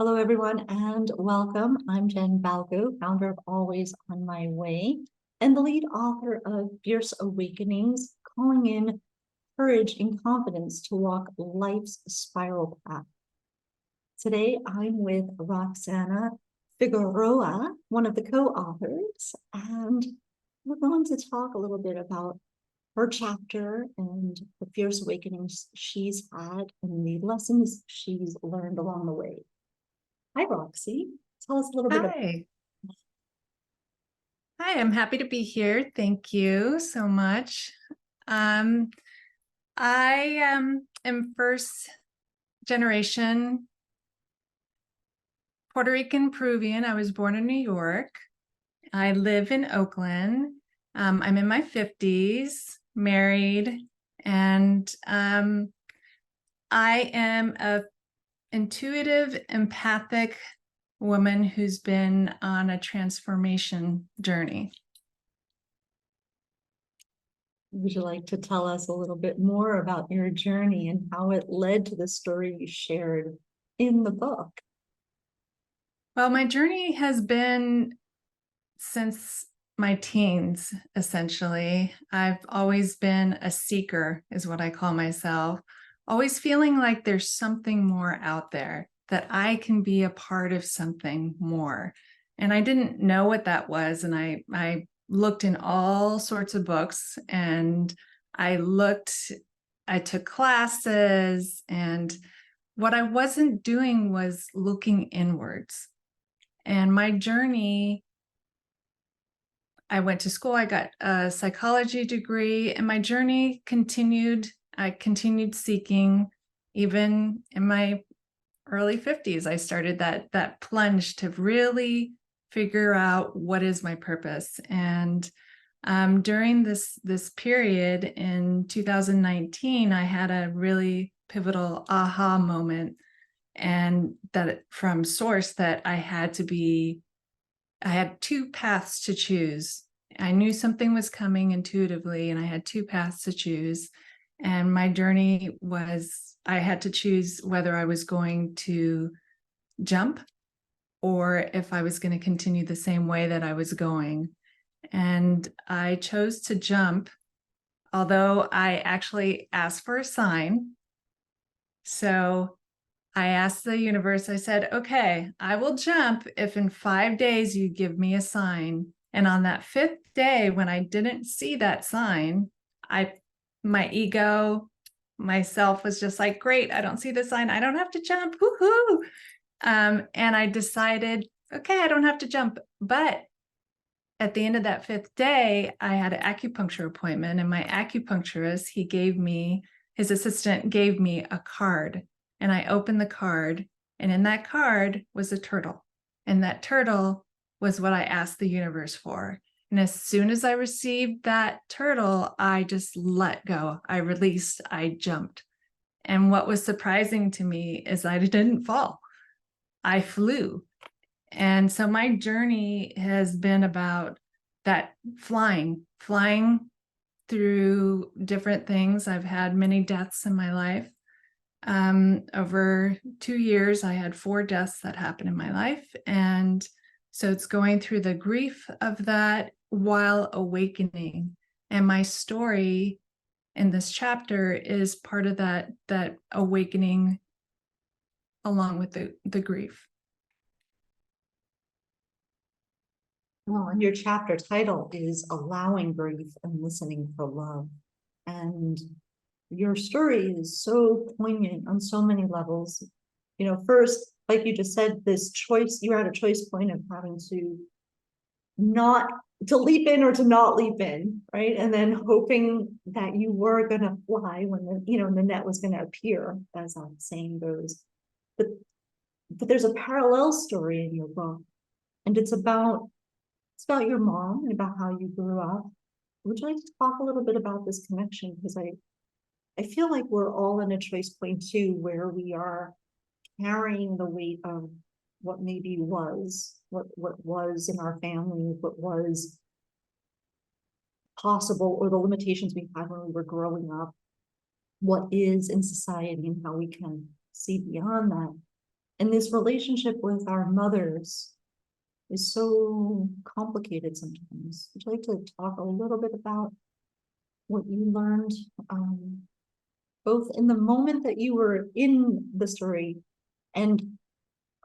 Hello, everyone, and welcome. I'm Jen Balco, founder of Always on My Way, and the lead author of Fierce Awakenings, calling in courage and confidence to walk life's spiral path. Today, I'm with Roxanna Figueroa, one of the co-authors, and we're going to talk a little bit about her chapter and the fierce awakenings she's had and the lessons she's learned along the way. Hi, Roxy. Tell us a little bit about. Hi. Hi, I'm happy to be here. Thank you so much. I am first generation Puerto Rican Peruvian. I was born in New York. I live in Oakland. I'm in my 50s, married, and I am a intuitive, empathic woman who's been on a transformation journey. Would you like to tell us a little bit more about your journey and how it led to the story you shared in the book? Well, my journey has been since my teens, essentially. I've always been a seeker, is what I call myself, always feeling like there's something more out there, that I can be a part of something more. And I didn't know what that was. And I looked in all sorts of books, and I took classes, and what I wasn't doing was looking inwards. And my journey, I went to school, I got a psychology degree, and my journey continued. I continued seeking. Even in my early 50s, I started that plunge to really figure out what is my purpose. And during this period in 2019, I had a really pivotal aha moment, and that from source, that I had two paths to choose. I knew something was coming intuitively, and I had two paths to choose. And my journey was, I had to choose whether I was going to jump or if I was going to continue the same way that I was going. And I chose to jump, although I actually asked for a sign. So I asked the universe, I said, okay, I will jump if in 5 days you give me a sign. And on that 5th day, when I didn't see that sign, my ego, myself was just like, great, I don't see the sign. I don't have to jump. Woohoo. And I decided, okay, I don't have to jump. But at the end of that 5th day, I had an acupuncture appointment, and my acupuncturist, his assistant gave me a card. And I opened the card, and in that card was a turtle. And that turtle was what I asked the universe for. And as soon as I received that turtle, I just let go. I released, I jumped. And what was surprising to me is I didn't fall. I flew. And so my journey has been about that flying through different things. I've had many deaths in my life. Over 2 years, I had 4 deaths that happened in my life. And so it's going through the grief of that while awakening. And my story in this chapter is part of that awakening along with the grief. Well, and your chapter title is Allowing Grief and Listening for Love. And your story is so poignant on so many levels. You know, first, like you just said, this choice, you're at a choice point of having to leap in or to not leap in, right? And then hoping that you were going to fly when the net was going to appear, as that saying goes. But there's a parallel story in your book, and it's about your mom and about how you grew up. Would you like to talk a little bit about this connection? Because I feel like we're all in a choice point too, where we are carrying the weight of what maybe was, what was in our family, what was possible, or the limitations we had when we were growing up, what is in society, and how we can see beyond that. And this relationship with our mothers is so complicated sometimes. Would you like to talk a little bit about what you learned, both in the moment that you were in the story and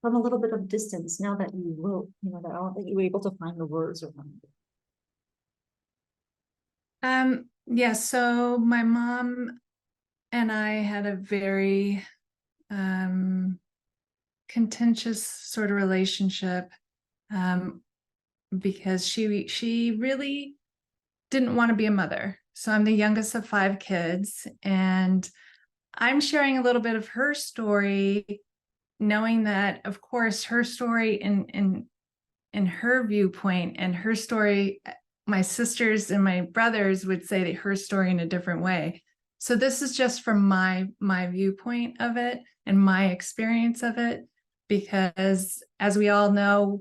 from a little bit of distance now that you wrote, that you were able to find the words around it? Yeah, so my mom and I had a very contentious sort of relationship, because she really didn't want to be a mother. So I'm the youngest of 5 kids, and I'm sharing a little bit of her story, knowing that, of course, her story in her viewpoint and her story, my sisters and my brothers would say that her story in a different way. So this is just from my viewpoint of it and my experience of it, because as we all know,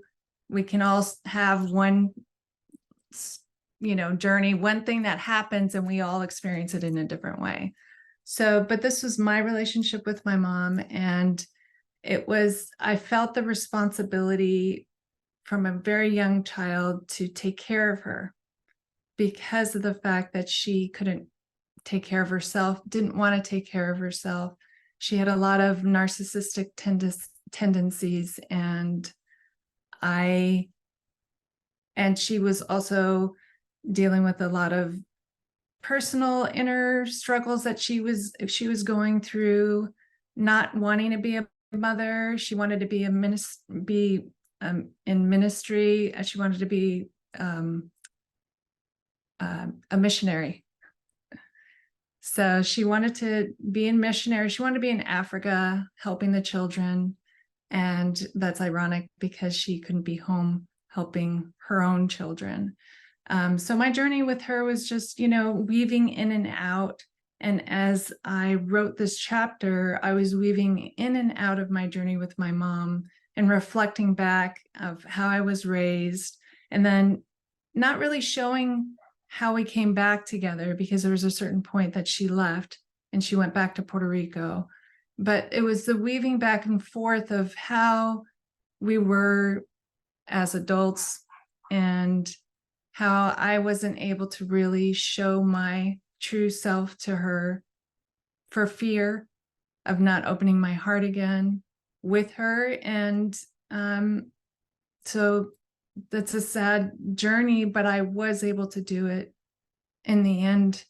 we can all have one journey, one thing that happens, and we all experience it in a different way. So, but this was my relationship with my mom, and I felt the responsibility from a very young child to take care of her, because of the fact that she couldn't take care of herself, didn't want to take care of herself. She had a lot of narcissistic tendencies, and she was also dealing with a lot of personal inner struggles that she was going through, not wanting to be a mother. She wanted to be in ministry. She wanted to be a missionary. So she wanted to be in missionary. She wanted to be in Africa, helping the children. And that's ironic because she couldn't be home helping her own children. So my journey with her was just, weaving in and out. And as I wrote this chapter, I was weaving in and out of my journey with my mom and reflecting back of how I was raised, and then not really showing how we came back together, because there was a certain point that she left and she went back to Puerto Rico. But it was the weaving back and forth of how we were as adults, and how I wasn't able to really show my true self to her for fear of not opening my heart again with her. And so that's a sad journey, but I was able to do it in the end.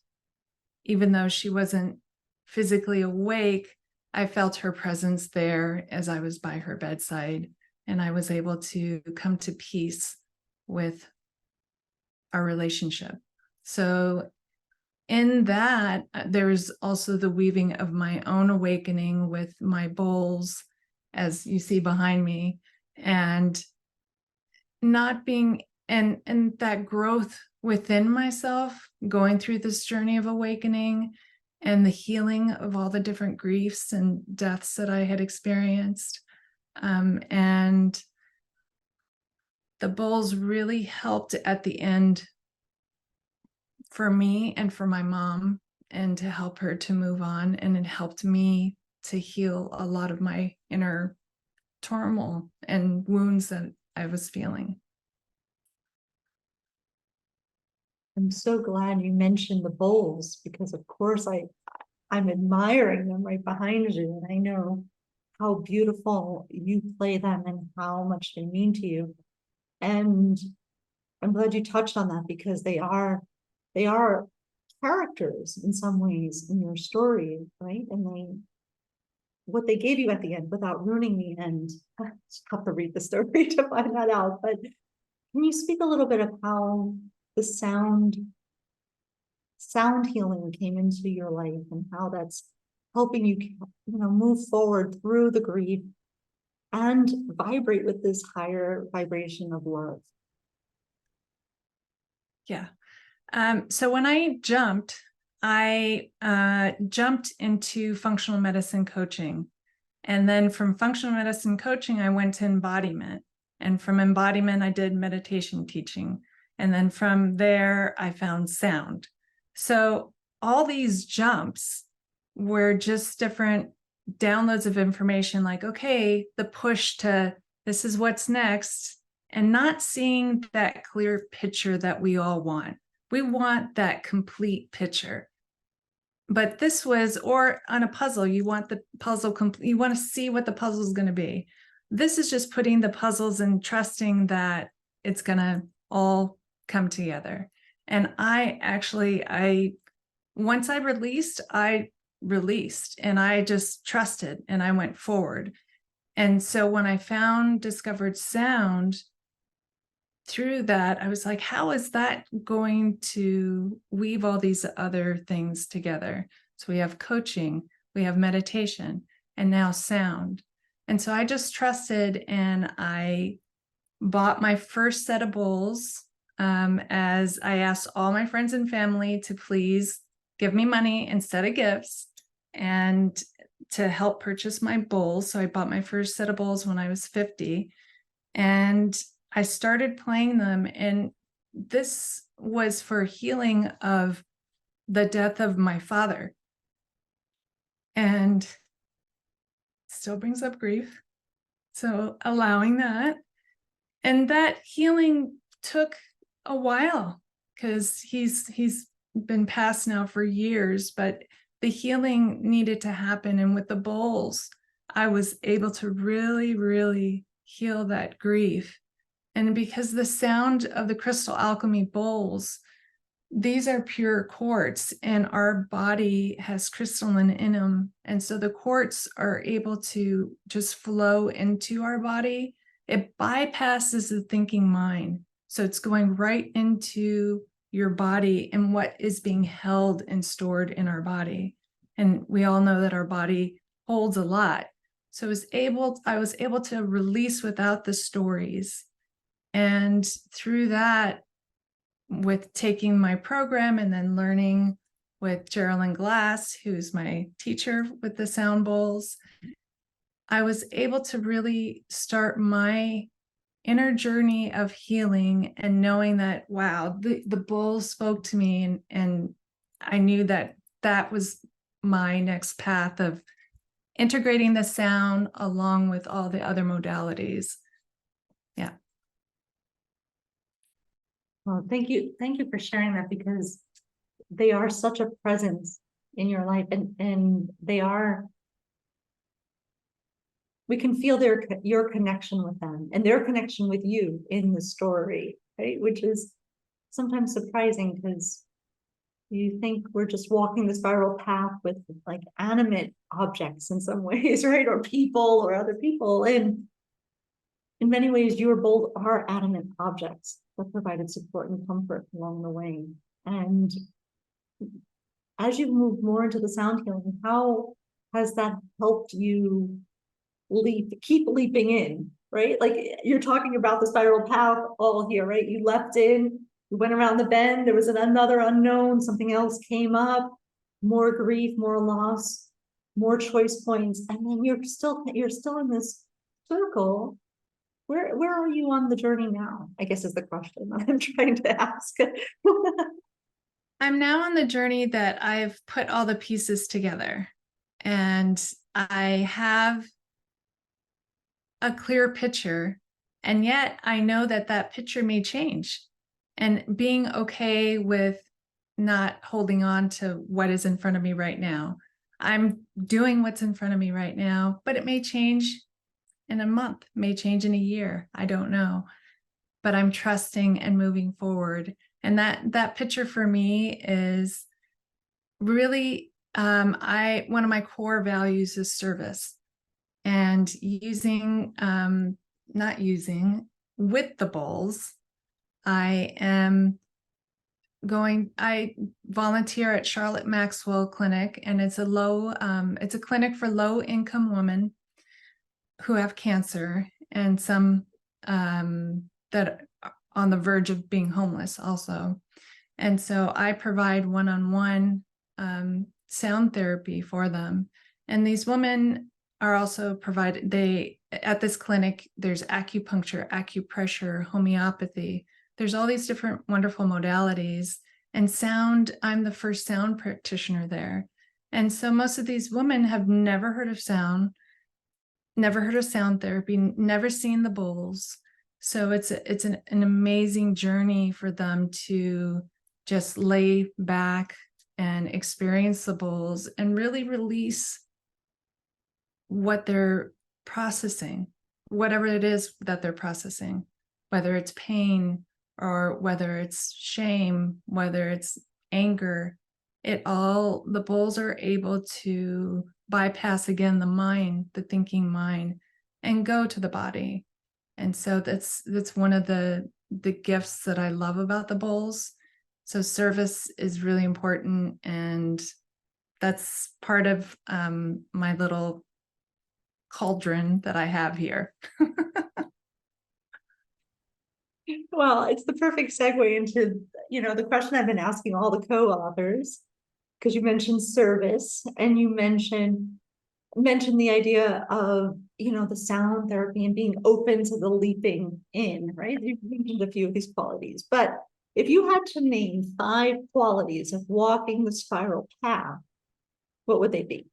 Even though she wasn't physically awake, I felt her presence there as I was by her bedside, and I was able to come to peace with our relationship. So in that, there's also the weaving of my own awakening with my bowls, as you see behind me, and not being, and that growth within myself, going through this journey of awakening and the healing of all the different griefs and deaths that I had experienced. And the bowls really helped at the end for me and for my mom, and to help her to move on. And it helped me to heal a lot of my inner turmoil and wounds that I was feeling. I'm so glad you mentioned the bowls, because of course I'm admiring them right behind you, and I know how beautiful you play them and how much they mean to you. And I'm glad you touched on that, because they are characters in some ways in your story, right? And what they gave you at the end, without ruining the end, it's tough to read the story to find that out. But can you speak a little bit of how the sound healing came into your life, and how that's helping you, move forward through the grief and vibrate with this higher vibration of love? Yeah. So when I jumped into functional medicine coaching. And then from functional medicine coaching, I went to embodiment. And from embodiment, I did meditation teaching. And then from there, I found sound. So all these jumps were just different downloads of information like, okay, the push to this is what's next, and not seeing that clear picture that we all want. We want that complete picture. But this was, or on a puzzle, you want the puzzle complete, you want to see what the puzzle is going to be. This is just putting the puzzles and trusting that it's going to all come together. And once I released and I just trusted and I went forward. And so when I discovered sound through that, I was like, how is that going to weave all these other things together? So we have coaching, we have meditation, and now sound. And so I just trusted, and I bought my first set of bowls, as I asked all my friends and family to please give me money instead of gifts and to help purchase my bowls. So I bought my first set of bowls when I was 50, and I started playing them. And this was for healing of the death of my father. And still brings up grief. So allowing that. And that healing took a while because he's been passed now for years, but the healing needed to happen. And with the bowls, I was able to really, really heal that grief. And because the sound of the crystal alchemy bowls, these are pure quartz, and our body has crystalline in them. And so the quartz are able to just flow into our body. It bypasses the thinking mind. So it's going right into your body and what is being held and stored in our body. And we all know that our body holds a lot. So I was able to release without the stories. And through that, with taking my program and then learning with Geraldine Glass, who's my teacher with the sound bowls, I was able to really start my inner journey of healing and knowing that, wow, the bowls spoke to me, and I knew that that was my next path of integrating the sound along with all the other modalities. Yeah. Well, thank you. Thank you for sharing that, because they are such a presence in your life, and we can feel your connection with them and their connection with you in the story, right? Which is sometimes surprising, because you think we're just walking the spiral path with like animate objects in some ways, right? Or people or other people. And in many ways, you both are animate objects that provided support and comfort along the way. And as you move more into the sound healing, how has that helped you keep leaping in, right? Like you're talking about the spiral path all here, right? You leapt in, you went around the bend, there was another unknown, something else came up, more grief, more loss, more choice points, and then you're still in this circle. Where are you on the journey now, I guess, is the question I'm trying to ask. I'm now on the journey that I've put all the pieces together, and I have a clear picture, and yet I know that that picture may change, and being okay with not holding on to what is in front of me right now. I'm doing what's in front of me right now, but it may change in a month, may change in a year. I don't know, but I'm trusting and moving forward. And that picture for me is really, one of my core values is service, and not using with the bowls. I volunteer at Charlotte Maxwell Clinic, and it's a clinic for low income women who have cancer, and some that are on the verge of being homeless also. And so I provide one-on-one sound therapy for them. And these women are also at this clinic, there's acupuncture, acupressure, homeopathy. There's all these different wonderful modalities. And sound, I'm the first sound practitioner there. And so most of these women have never heard of sound, never heard of sound therapy, never seen the bowls. So it's an amazing journey for them to just lay back and experience the bowls and really release what they're processing, whatever it is that they're processing, whether it's pain or whether it's shame, whether it's anger. The bowls are able to bypass again the mind, the thinking mind, and go to the body. And so that's one of the gifts that I love about the bowls. So service is really important, and that's part of my little cauldron that I have here. Well, it's the perfect segue into, the question I've been asking all the co-authors, because you mentioned service and you mentioned the idea of, the sound therapy and being open to the leaping in, right? You've mentioned a few of these qualities, but if you had to name 5 qualities of walking the spiral path, what would they be?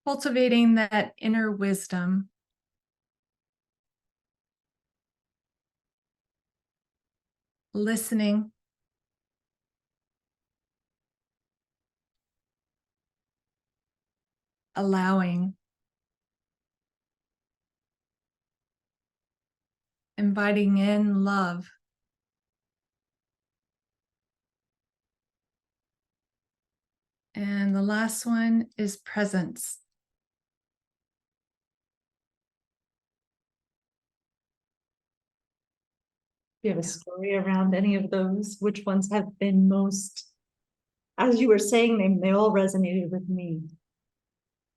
Cultivating that inner wisdom, listening, allowing, inviting in love, and the last one is presence. Do you have a story around any of those? Which ones have been most, as you were saying them, they all resonated with me.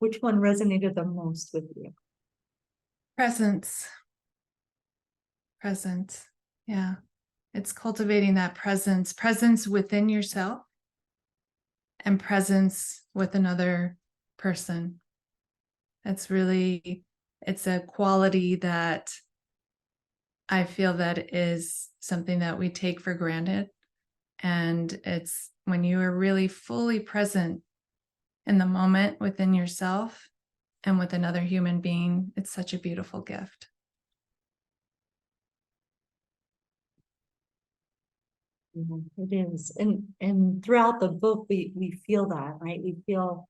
Which one resonated the most with you? Presence. Yeah. It's cultivating that presence within yourself and presence with another person. It's a quality that I feel that is something that we take for granted. And it's when you are really fully present in the moment within yourself and with another human being, it's such a beautiful gift. It is. And throughout the book, we feel that, right? We feel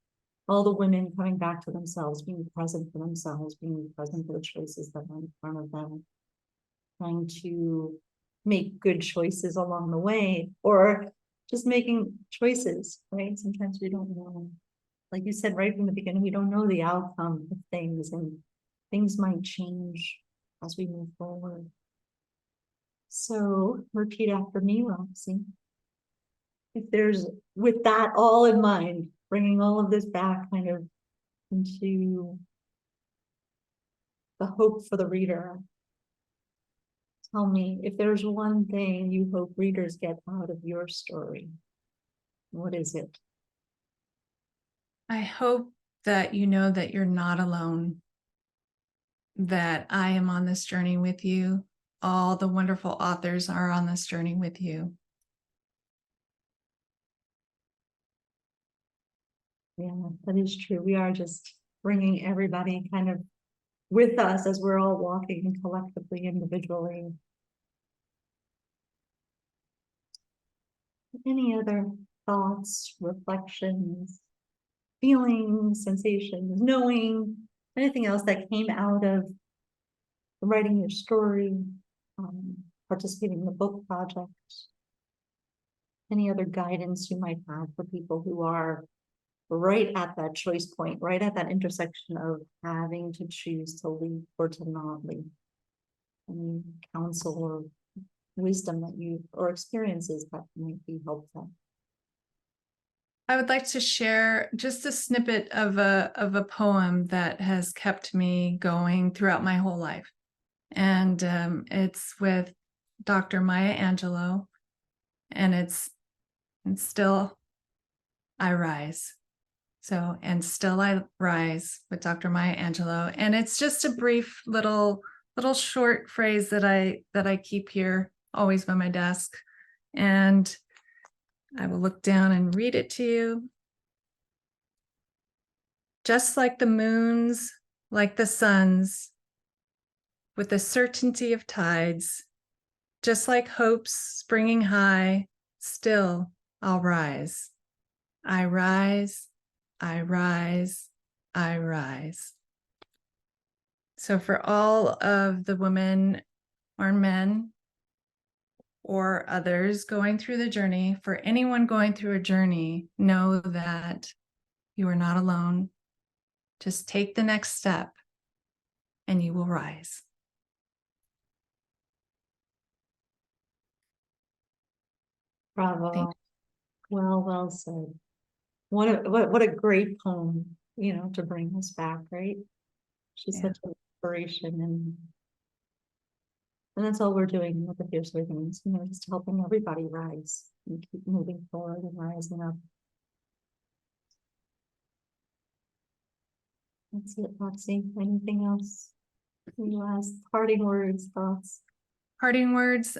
all the women coming back to themselves, being present for themselves, being present for the choices that are in front of them, trying to make good choices along the way, or just making choices, right? Sometimes we don't know, like you said right from the beginning, we don't know the outcome of things, and things might change as we move forward. So repeat after me, Roxy. If there's, with that all in mind, bringing all of this back kind of into the hope for the reader, tell me if there's one thing you hope readers get out of your story, what is it? I hope that you know that you're not alone, that I am on this journey with you. All the wonderful authors are on this journey with you. Yeah, that is true. We are just bringing everybody kind of with us as we're all walking collectively, individually. Any other thoughts, reflections, feelings, sensations, knowing, anything else that came out of writing your story, participating in the book project? Any other guidance you might have for people who are right at that choice point, right at that intersection of having to choose to leave or to not leave? Any counsel or wisdom that you, or experiences that might be helpful? I would like to share just a snippet of a poem that has kept me going throughout my whole life. And it's with Dr. Maya Angelou, and it's Still I Rise. So, and Still I Rise with Dr. Maya Angelou. And it's just a brief little short phrase that I keep here always by my desk. And I will look down and read it to you. Just like the moons, like the suns, with the certainty of tides, just like hopes springing high, still I'll rise. I rise, I rise, I rise. So for all of the women or men or others going through the journey, for anyone going through a journey, know that you are not alone. Just take the next step and you will rise. Bravo. Well said. What a great poem, to bring us back, right? She's Yeah. such an inspiration, and that's all we're doing with the Fierce Awakenings, just helping everybody rise and keep moving forward and rising up. That's it, Roxy. Anything else? Any last parting words, thoughts? Parting words.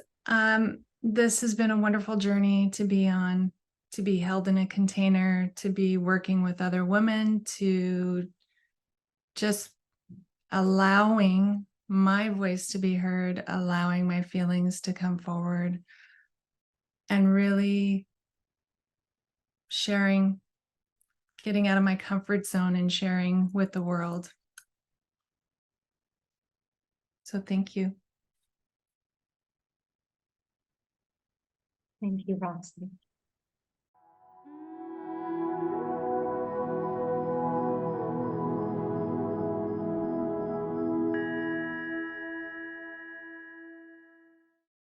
This has been a wonderful journey to be on, to be held in a container, to be working with other women, to just allowing my voice to be heard, allowing my feelings to come forward, and really sharing, getting out of my comfort zone and sharing with the world. So thank you. Thank you, Roxy.